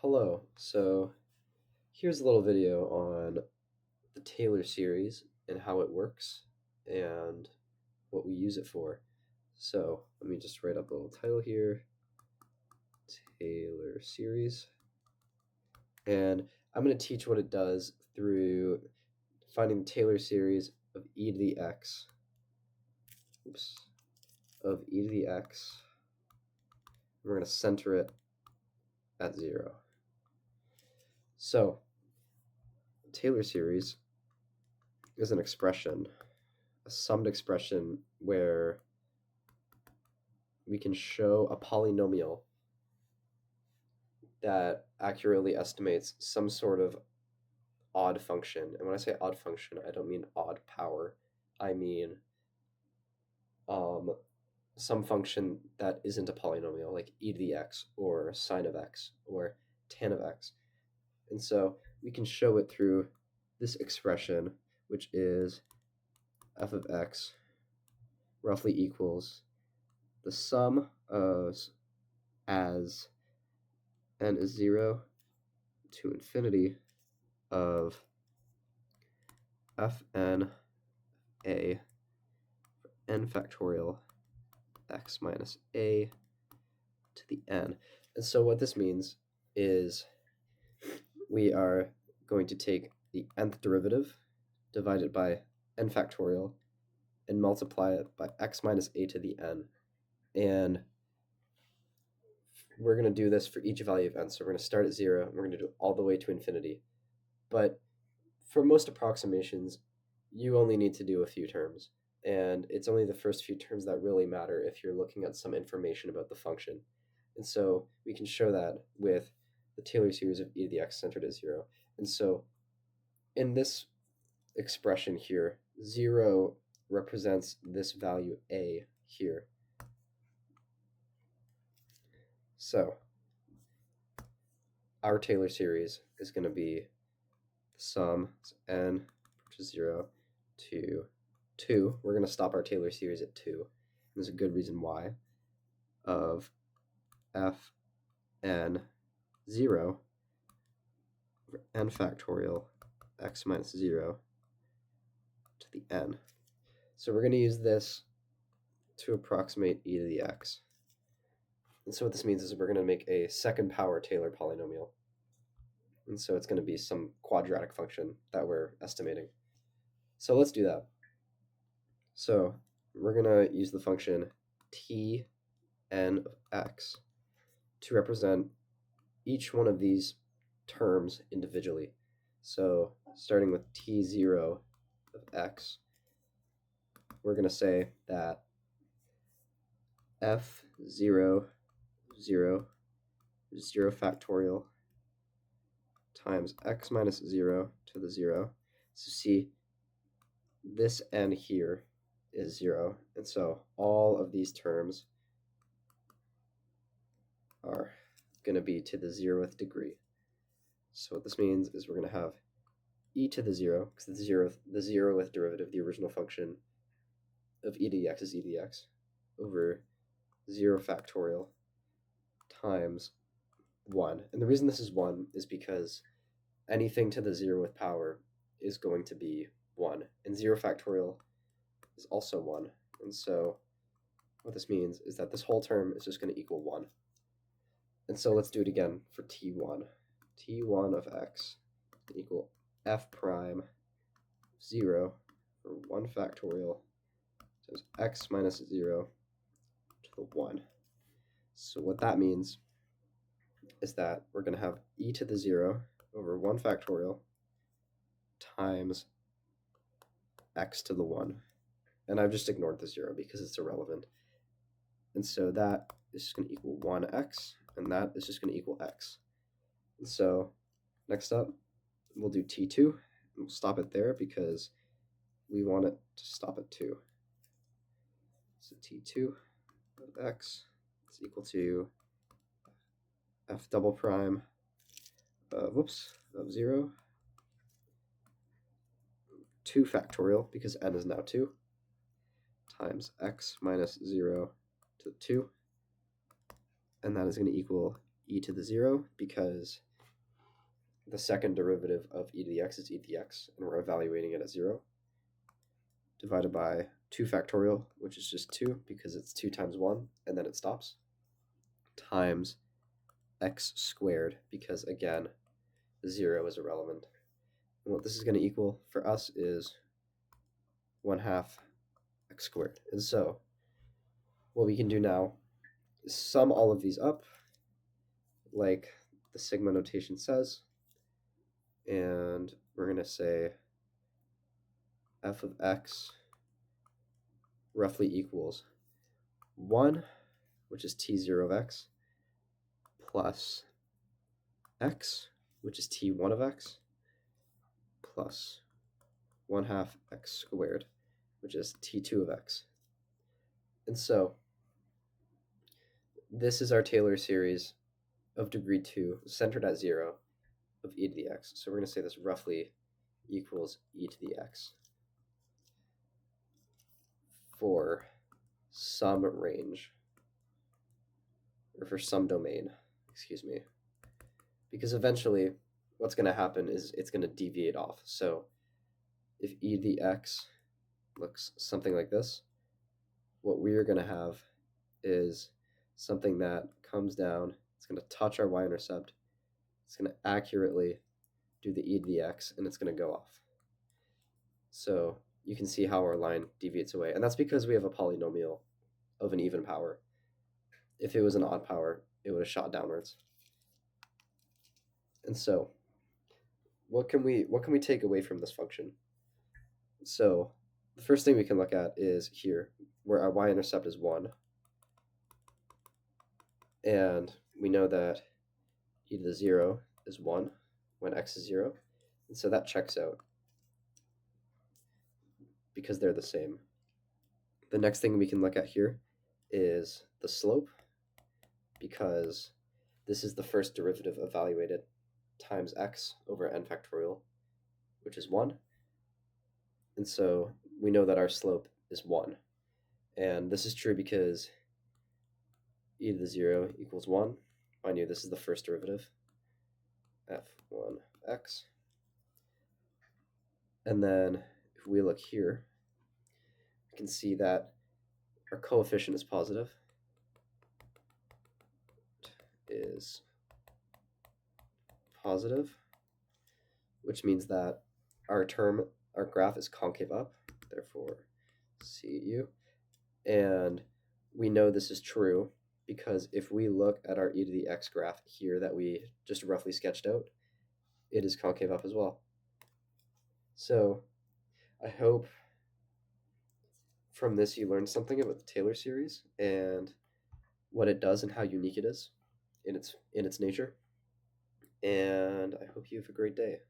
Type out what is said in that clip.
Hello, so here's a little video on the Taylor series and how it works and what we use it for. So let me just write up a little title here, Taylor series. And I'm going to teach what it does through finding the Taylor series of e to the x, of e to the x. We're going to center it at 0. So Taylor series is an expression, a summed expression where we can show a polynomial that accurately estimates some sort of odd function. And when I say odd function, I don't mean odd power. I mean some function that isn't a polynomial, like e to the x or sine of x or tan of x. And so we can show it through this expression, which is f of x roughly equals the sum of as n is 0 to infinity of fn a for n factorial x minus a to the n. And so what this means is we are going to take the nth derivative divided by n factorial and multiply it by x minus a to the n. And we're going to do this for each value of n. So we're going to start at 0, and we're going to do it all the way to infinity. But for most approximations, you only need to do a few terms. And it's only the first few terms that really matter if you're looking at some information about the function. And so we can show that with the Taylor series of e to the x centered at 0. And so in this expression here, 0 represents this value a here. So our Taylor series is going to be the sum n, which is 0, to 2. We're going to stop our Taylor series at 2. There's a good reason why. Of fn 0 over n factorial x minus 0 to the n. So we're going to use this to approximate e to the x. And so what this means is we're going to make a second power Taylor polynomial. And so it's going to be some quadratic function that we're estimating. So let's do that. So we're going to use the function t n of x to represent each one of these terms individually. So starting with t0 of x, we're going to say that f0, 0 factorial times x minus 0 to the 0. So see, this n here is 0, and so all of these terms are going to be to the 0th degree. So what this means is we're going to have e to the 0, because the 0th derivative, the original function of e to the x is e to the x, over 0 factorial times 1. And the reason this is 1 is because anything to the 0th power is going to be 1. And 0 factorial is also 1. And so what this means is that this whole term is just going to equal 1. And so let's do it again for t1. t1 of x equal f prime 0 for 1 factorial times x minus 0 to the 1. So what that means is that we're going to have e to the 0 over 1 factorial times x to the 1. And I've just ignored the 0 because it's irrelevant. And so that is just going to equal 1x, and that is just going to equal x. And so next up, we'll do t2, and we'll stop it there because we want it to stop at 2. So t2 of x is equal to f double prime of 0, 2 factorial, because n is now 2, times x minus 0 to 2, and that is going to equal e to the 0, because the second derivative of e to the x is e to the x, and we're evaluating it at 0, divided by 2 factorial, which is just 2 because it's 2 times 1, and then it stops, times x squared because, again, 0 is irrelevant. And what this is going to equal for us is 1/2 x squared. And so what we can do now is sum all of these up like the sigma notation says, and we're going to say f of x roughly equals 1, which is t0 of x, plus x, which is t1 of x, plus 1/2 x squared, which is t2 of x. And so this is our Taylor series of degree 2 centered at 0 of e to the x. So we're going to say this roughly equals e to the x for some range, or for some domain, excuse me, because eventually what's going to happen is it's going to deviate off. So if e to the x looks something like this, what we're going to have is something that comes down, it's going to touch our y-intercept, it's going to accurately do the e to the x, and it's going to go off. So you can see how our line deviates away, and that's because we have a polynomial of an even power. If it was an odd power, it would have shot downwards. And so what can we take away from this function? So the first thing we can look at is here, where our y-intercept is 1, and we know that e to the 0 is 1 when x is 0, and so that checks out because they're the same. The next thing we can look at here is the slope, because this is the first derivative evaluated times x over n factorial, which is 1. And so we know that our slope is 1. And this is true because e to the 0 equals 1. Mind you, this is the first derivative, f1x. And then if we look here, we can see that our coefficient is positive, which means that our graph is concave up, therefore CU. And we know this is true because if we look at our e to the x graph here that we just roughly sketched out, it is concave up as well. So I hope from this you learned something about the Taylor series and what it does and how unique it is in its nature. And I hope you have a great day.